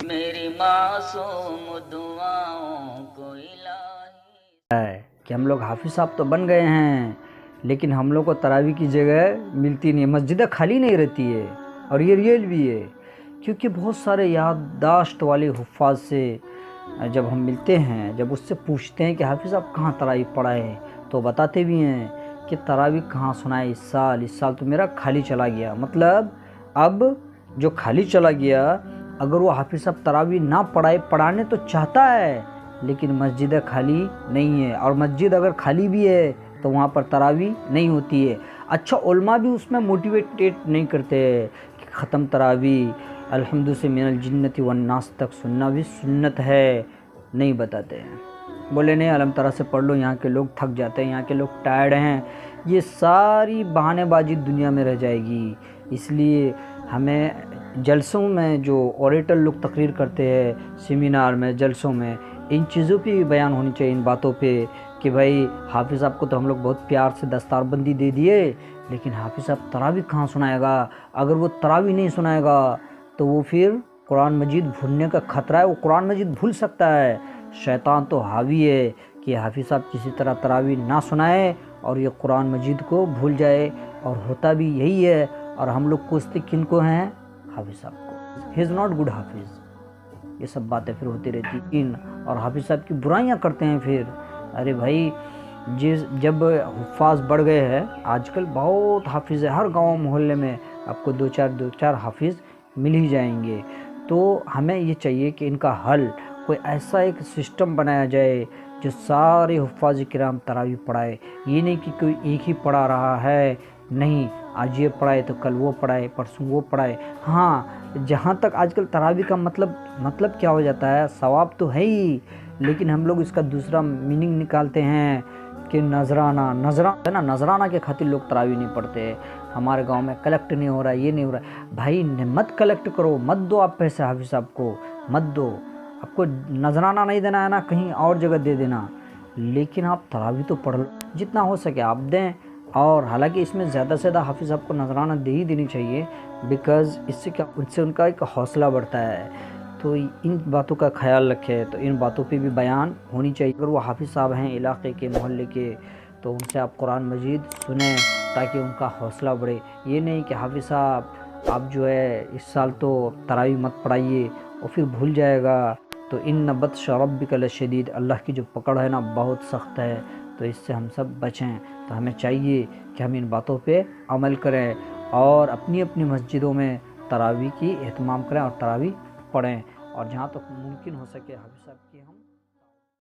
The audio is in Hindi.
मेरी मासूम दुआओं को इलाही। है कि हम लोग हाफिज साहब तो बन गए हैं, लेकिन हम लोग को तरावी की जगह मिलती नहीं है, मस्जिदें खाली नहीं रहती है। और ये रियल भी है, क्योंकि बहुत सारे याददाश्त वाले हुफ़ाज़ से जब हम मिलते हैं, जब उससे पूछते हैं कि हाफिज़ साहब कहाँ तरावी पढ़ाए, तो बताते भी हैं कि तरावी कहाँ सुनाए इस साल तो मेरा खाली चला गया। मतलब अब जो खाली चला गया, अगर वो हाफिज़ साहब तरावी ना पढ़ाने तो चाहता है, लेकिन मस्जिद खाली नहीं है, और मस्जिद अगर खाली भी है तो वहाँ पर तरावी नहीं होती है। अच्छा, उलमा भी उसमें मोटिवेटेड नहीं करते कि ख़त्म तरावी अल्हम्दु से मिनल जिन्नति वन नास तक सुनना भी सुन्नत है, नहीं बताते हैं। बोले नहीं, अलम तरा से पढ़ लो, यहाँ के लोग थक जाते हैं, यहाँ के लोग टायर्ड हैं। ये सारी बहानेबाजी दुनिया में रह जाएगी। इसलिए हमें जलसों में जो ऑरेटर लोग तकरीर करते हैं, सेमिनार में, जलसों में, इन चीज़ों पे भी बयान होनी चाहिए, इन बातों पे, कि भाई हाफिज़ साहब को तो हम लोग बहुत प्यार से दस्तारबंदी दे दिए, लेकिन हाफिज़ साहब तरावी कहाँ सुनाएगा। अगर वो तरावी नहीं सुनाएगा तो वो फिर कुरान मजीद भूलने का ख़तरा है। वो कुरान मजीद भूल सकता है। शैतान तो हावी है कि हाफिज़ साहब किसी तरह तरावी ना सुनाए और ये कुरान मजीद को भूल जाए, और होता भी यही है। और हम लोग कोसते किन को हैं? हाफिज़ साहब को। ही इज़ नॉट गुड हाफिज़। ये सब बातें फिर होती रहती इन, और हाफिज़ साहब की बुराइयां करते हैं फिर। अरे भाई, जब हुफ़ाज़ बढ़ गए हैं, आजकल बहुत हाफिज़ है, हर गांव मोहल्ले में आपको दो चार हाफिज़ मिल ही जाएंगे। तो हमें ये चाहिए कि इनका हल कोई ऐसा एक सिस्टम बनाया जाए जो सारे हुफ़ाज़ किराम तरावी पढ़ाए। ये नहीं कि कोई एक ही पढ़ा रहा है, नहीं, आज ये पढ़ाए तो कल वो पढ़ाए, परसों वो पढ़ाए। हाँ, जहाँ तक आजकल तरावी का मतलब क्या हो जाता है, सवाब तो है ही, लेकिन हम लोग इसका दूसरा मीनिंग निकालते हैं कि नजराना है ना, नजराना के खातिर लोग तरावी नहीं पढ़ते। हमारे गांव में कलेक्ट नहीं हो रहा है, ये नहीं हो रहा है। भाई मत कलेक्ट करो, मत दो आप पैसे हाफिज़ साहब को, मत दो। आपको नजराना नहीं देना है ना, कहीं और जगह दे देना, लेकिन आप तरावी तो पढ़ लो, जितना हो सके आप दें। और हालांकि इसमें ज़्यादा से ज़्यादा हाफिज़ साहब को नजराना दे ही देनी चाहिए, बिकॉज़ इससे क्या, उनसे उनका एक हौसला बढ़ता है। तो इन बातों का ख्याल रखें, तो इन बातों पे भी बयान होनी चाहिए। अगर वो हाफिज़ साहब हैं इलाके के, मोहल्ले के, तो उनसे आप कुरान मजीद सुने ताकि उनका हौसला बढ़े। ये नहीं कि हाफिज़ साहब आप जो है इस साल तो तरावी मत पढ़ाइए और फिर भूल जाएगा। तो इन बत्श रब्बिक लशदीद, अल्लाह की जो पकड़ है ना, बहुत सख्त है। तो इससे हम सब बचें। तो हमें चाहिए कि हम इन बातों पे अमल करें और अपनी अपनी मस्जिदों में तरावी की एहतमाम करें और तरावी पढ़ें, और जहाँ तक मुमकिन हो सके हाफिज़ साहब की हम